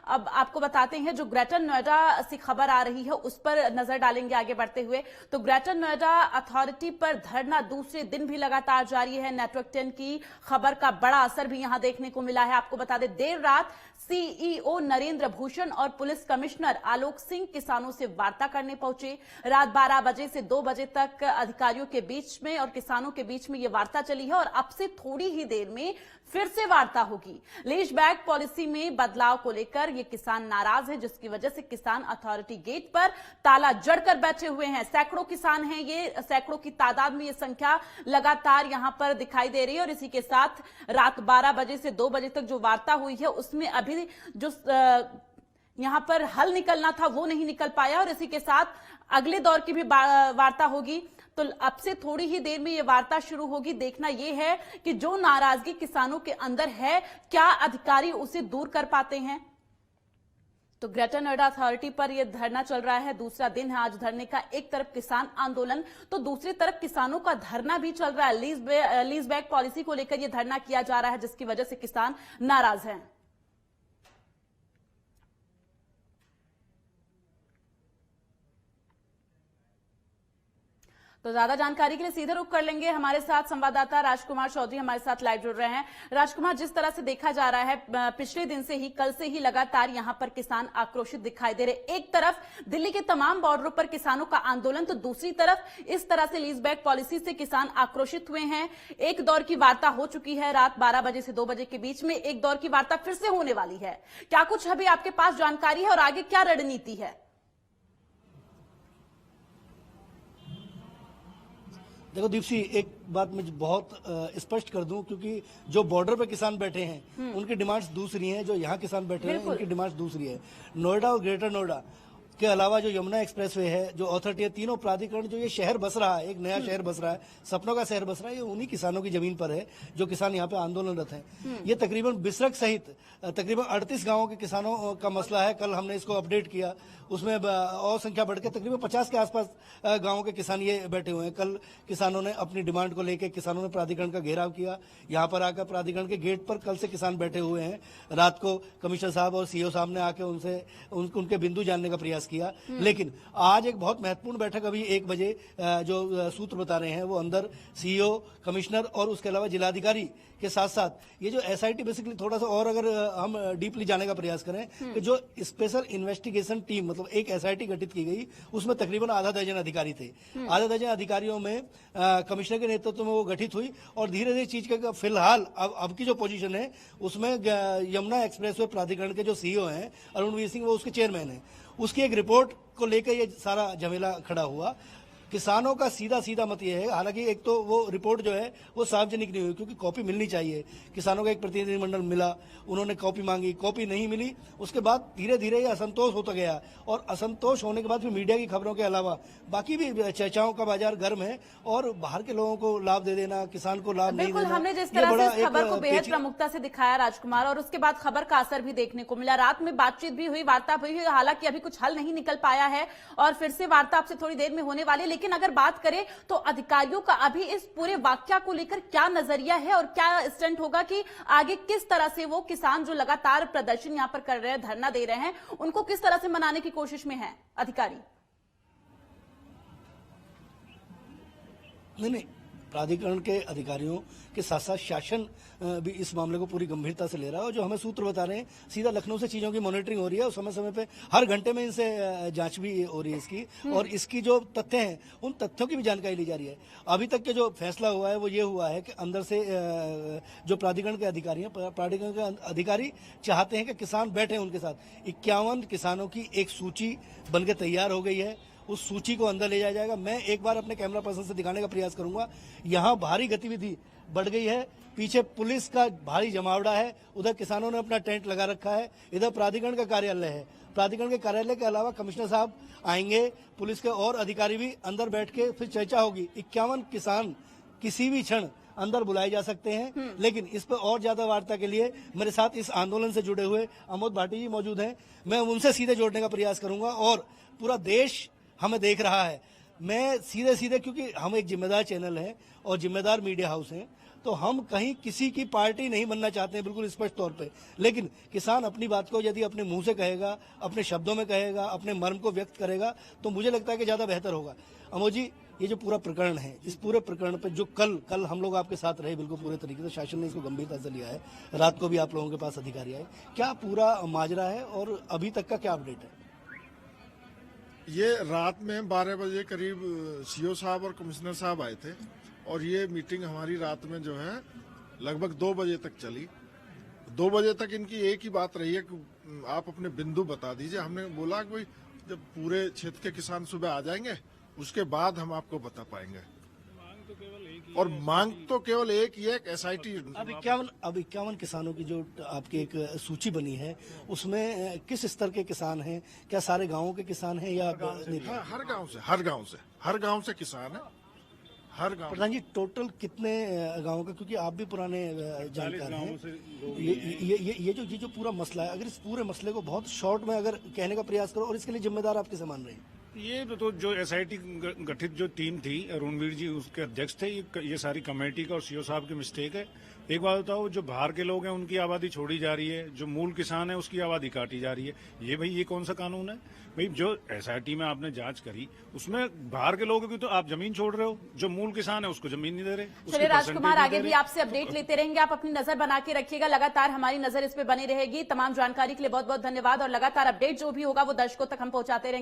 अब आपको बताते हैं जो ग्रेटर नोएडा से खबर आ रही है उस पर नजर डालेंगे आगे बढ़ते हुए। तो ग्रेटर नोएडा अथॉरिटी पर धरना दूसरे दिन भी लगातार जारी है। नेटवर्क 10 की खबर का बड़ा असर भी यहां देखने को मिला है। आपको बता दें, देर रात सीईओ नरेंद्र भूषण और पुलिस कमिश्नर आलोक सिंह किसानों से वार्ता करने पहुंचे। रात 12 बजे से 2 बजे तक अधिकारियों के बीच में और किसानों के बीच में यह वार्ता चली है और अब से थोड़ी ही देर में फिर से वार्ता होगी। लीज बैक पॉलिसी में बदलाव को लेकर ये किसान नाराज है, जिसकी वजह से किसान अथॉरिटी गेट पर ताला जड़कर बैठे हुए हैं। सैकड़ों किसान हैं, ये सैकड़ों की तादाद में ये संख्या लगातार यहां पर दिखाई दे रही है। और इसी के साथ रात 12 बजे से 2 बजे तक जो वार्ता हुई है उसमें अभी जो यहां पर हल निकलना था वो नहीं निकल पाया और इसी के साथ अगले दौर की भी वार्ता होगी। तो अब से थोड़ी ही देर में ये वार्ता शुरू होगी। देखना यह है कि जो नाराजगी किसानों के अंदर है, क्या अधिकारी उसे दूर कर पाते हैं। तो ग्रेटर नोएडा अथॉरिटी पर यह धरना चल रहा है, दूसरा दिन है आज धरने का। एक तरफ किसान आंदोलन तो दूसरी तरफ किसानों का धरना भी चल रहा है। लीज बैक पॉलिसी को लेकर यह धरना किया जा रहा है, जिसकी वजह से किसान नाराज हैं। तो ज्यादा जानकारी के लिए सीधे रुख कर लेंगे। हमारे साथ संवाददाता राजकुमार चौधरी हमारे साथ लाइव जुड़ रहे हैं। राजकुमार, जिस तरह से देखा जा रहा है पिछले दिन से ही, कल से ही लगातार यहां पर किसान आक्रोशित दिखाई दे रहे। एक तरफ दिल्ली के तमाम बॉर्डरों पर किसानों का आंदोलन, तो दूसरी तरफ इस तरह से लीज बैक पॉलिसी से किसान आक्रोशित हुए हैं। एक दौर की वार्ता हो चुकी है, रात 12 बजे से 2 बजे के बीच में एक दौर की वार्ता फिर से होने वाली है। क्या कुछ अभी आपके पास जानकारी है और आगे क्या रणनीति है? देखो दीप्ति, एक बात मैं बहुत स्पष्ट कर दूं, क्योंकि जो बॉर्डर पे किसान बैठे हैं उनकी डिमांड्स दूसरी हैं, जो यहाँ किसान बैठे हैं उनकी डिमांड्स दूसरी है। नोएडा और ग्रेटर नोएडा के अलावा जो यमुना एक्सप्रेसवे है, जो अथॉरिटी है, तीनों प्राधिकरण, जो ये शहर बस रहा है, एक नया शहर बस रहा है, सपनों का शहर बस रहा है, ये उन्हीं किसानों की जमीन पर है जो किसान यहाँ पे आंदोलनरत हैं। ये तकरीबन बिसरक सहित तकरीबन 38 गांवों के किसानों का मसला है। कल हमने इसको अपडेट किया, उसमें और संख्या बढ़ के तकरीबन 50 के आसपास गांवों के किसान ये बैठे हुए हैं। कल किसानों ने अपनी डिमांड को लेकर किसानों ने प्राधिकरण का घेराव किया। यहाँ पर आकर प्राधिकरण के गेट पर कल से किसान बैठे हुए हैं। रात को कमिश्नर साहब और सीईओ साहब ने आके उनके बिंदु जानने का प्रयास किया। लेकिन आज एक बहुत महत्वपूर्ण बैठक अभी 1 बजे जो सूत्र बता रहे हैं वो अंदर सीईओ, कमिश्नर और उसके अलावा जिलाधिकारी के साथ साथ ये जो एसआईटी, बेसिकली थोड़ा सा और अगर हम डीपली जाने का प्रयास करें कि जो स्पेशल इन्वेस्टिगेशन टीम, मतलब एक एसआईटी गठित की गई, उसमें तकरीबन आधा दर्जन अधिकारी थे। आधा दर्जन अधिकारियों में कमिश्नर के नेतृत्व में वो गठित हुई और धीरे धीरे चीज का फिलहाल अब की जो पोजीशन है उसमें यमुना एक्सप्रेसवे प्राधिकरण के जो सीईओ हैं अरुणवीर सिंह, वो उसके चेयरमैन है। उसकी एक रिपोर्ट को लेकर ये सारा झमेला खड़ा हुआ। किसानों का सीधा सीधा मत ये है, हालांकि एक तो वो रिपोर्ट जो है वो सार्वजनिक नहीं हुई क्योंकि कॉपी मिलनी चाहिए। किसानों का एक प्रतिनिधिमंडल मिला, उन्होंने कॉपी मांगी, कॉपी नहीं मिली। उसके बाद धीरे धीरे ये असंतोष होता गया और असंतोष होने के बाद फिर मीडिया की खबरों के अलावा बाकी भी चर्चाओं का बाजार गर्म है और बाहर के लोगों को लाभ दे देना, किसान को लाभ नहीं देना। हमने जिस तरह से इस खबर को बेहद प्रमुखता से दिखाया राजकुमार, और उसके बाद खबर का असर भी देखने को मिला। रात में बातचीत भी हुई, वार्ता भी हुई, हालांकि अभी कुछ हल नहीं निकल पाया है और फिर से वार्ता आपसे थोड़ी देर में होने वाली है। लेकिन अगर बात करें तो अधिकारियों का अभी इस पूरे वाकया को लेकर क्या नजरिया है और क्या स्टैंड होगा कि आगे किस तरह से वो किसान जो लगातार प्रदर्शन यहां पर कर रहे हैं, धरना दे रहे हैं, उनको किस तरह से मनाने की कोशिश में है अधिकारी? नहीं, प्राधिकरण के अधिकारियों के साथ साथ शासन भी इस मामले को पूरी गंभीरता से ले रहा है और जो हमें सूत्र बता रहे हैं, सीधा लखनऊ से चीजों की मॉनिटरिंग हो रही है और समय समय पे हर घंटे में इनसे जांच भी हो रही है इसकी, और इसकी जो तथ्य हैं उन तथ्यों की भी जानकारी ली जा रही है। अभी तक के जो फैसला हुआ है वो ये हुआ है कि अंदर से जो प्राधिकरण के अधिकारी हैं, प्राधिकरण के अधिकारी चाहते हैं कि किसान बैठे उनके साथ। 51 किसानों की एक सूची बनकर तैयार हो गई है, उस सूची को अंदर ले जाया जाएगा। मैं एक बार अपने कैमरा पर्सन से दिखाने का प्रयास करूंगा। यहाँ भारी गतिविधि बढ़ गई है, पीछे पुलिस का भारी जमावड़ा है, उधर किसानों ने अपना टेंट लगा रखा है, इधर प्राधिकरण का कार्यालय है। प्राधिकरण के कार्यालय के अलावा कमिश्नर साहब आएंगे, पुलिस के और अधिकारी भी अंदर बैठ के फिर चर्चा होगी। 51 किसान किसी भी क्षण अंदर बुलाए जा सकते हैं। लेकिन इस पर और ज्यादा वार्ता के लिए मेरे साथ इस आंदोलन से जुड़े हुए अमोद भाटी जी मौजूद हैं, मैं उनसे सीधे जोड़ने का प्रयास करूंगा और पूरा देश हमें देख रहा है। मैं सीधे सीधे, क्योंकि हम एक जिम्मेदार चैनल है और जिम्मेदार मीडिया हाउस है, तो हम कहीं किसी की पार्टी नहीं बनना चाहते हैं, बिल्कुल स्पष्ट तौर पे। लेकिन किसान अपनी बात को यदि अपने मुंह से कहेगा, अपने शब्दों में कहेगा, अपने मर्म को व्यक्त करेगा, तो मुझे लगता है कि ज्यादा बेहतर होगा। अमोद जी, ये जो पूरा प्रकरण है, इस पूरे प्रकरण पे जो कल हम लोग आपके साथ रहे बिल्कुल पूरे तरीके से, शासन ने इसको गंभीरता से लिया है, रात को भी आप लोगों के पास अधिकारी आए, क्या पूरा माजरा है और अभी तक का क्या अपडेट है? ये रात में 12 बजे करीब सीओ साहब और कमिश्नर साहब आए थे और ये मीटिंग हमारी रात में जो है लगभग 2 बजे तक चली। 2 बजे तक इनकी एक ही बात रही है कि आप अपने बिंदु बता दीजिए। हमने बोला कि भाई जब पूरे क्षेत्र के किसान सुबह आ जाएंगे उसके बाद हम आपको बता पाएंगे। और मांग तो केवल एक ही है, एसआईटी। अब 51 किसानों की जो आपकी एक सूची बनी है, उसमें किस स्तर के किसान हैं? क्या सारे गांवों के किसान हैं या हर गांव से किसान है, हर गांव। प्रधान जी, टोटल कितने गांवों का, क्योंकि आप भी पुराने जानकार हैं, ये जो पूरा मसला है, अगर इस पूरे मसले को बहुत शॉर्ट में अगर कहने का प्रयास करो, और इसके लिए जिम्मेदार आप किसे मान रहे हैं? ये तो जो एसआईटी गठित जो टीम थी, रणवीर जी उसके अध्यक्ष थे, ये सारी कमेटी का और सीओ साहब की मिस्टेक है। एक बात बताओ, जो बाहर के लोग हैं उनकी आबादी छोड़ी जा रही है, जो मूल किसान है उसकी आबादी काटी जा रही है। ये कौन सा कानून है भाई? जो एसआईटी में आपने जांच करी उसमें बाहर के लोगों की तो आप जमीन छोड़ रहे हो, जो मूल किसान है उसको जमीन नहीं दे रहे। चलिए राजकुमार, आगे भी आपसे अपडेट लेते रहेंगे, आप अपनी नजर बना के रखिएगा, लगातार हमारी नजर इस पे बनी रहेगी। तमाम जानकारी के लिए बहुत बहुत धन्यवाद, और लगातार अपडेट जो भी होगा वो दर्शकों तक हम पहुंचाते रहेंगे।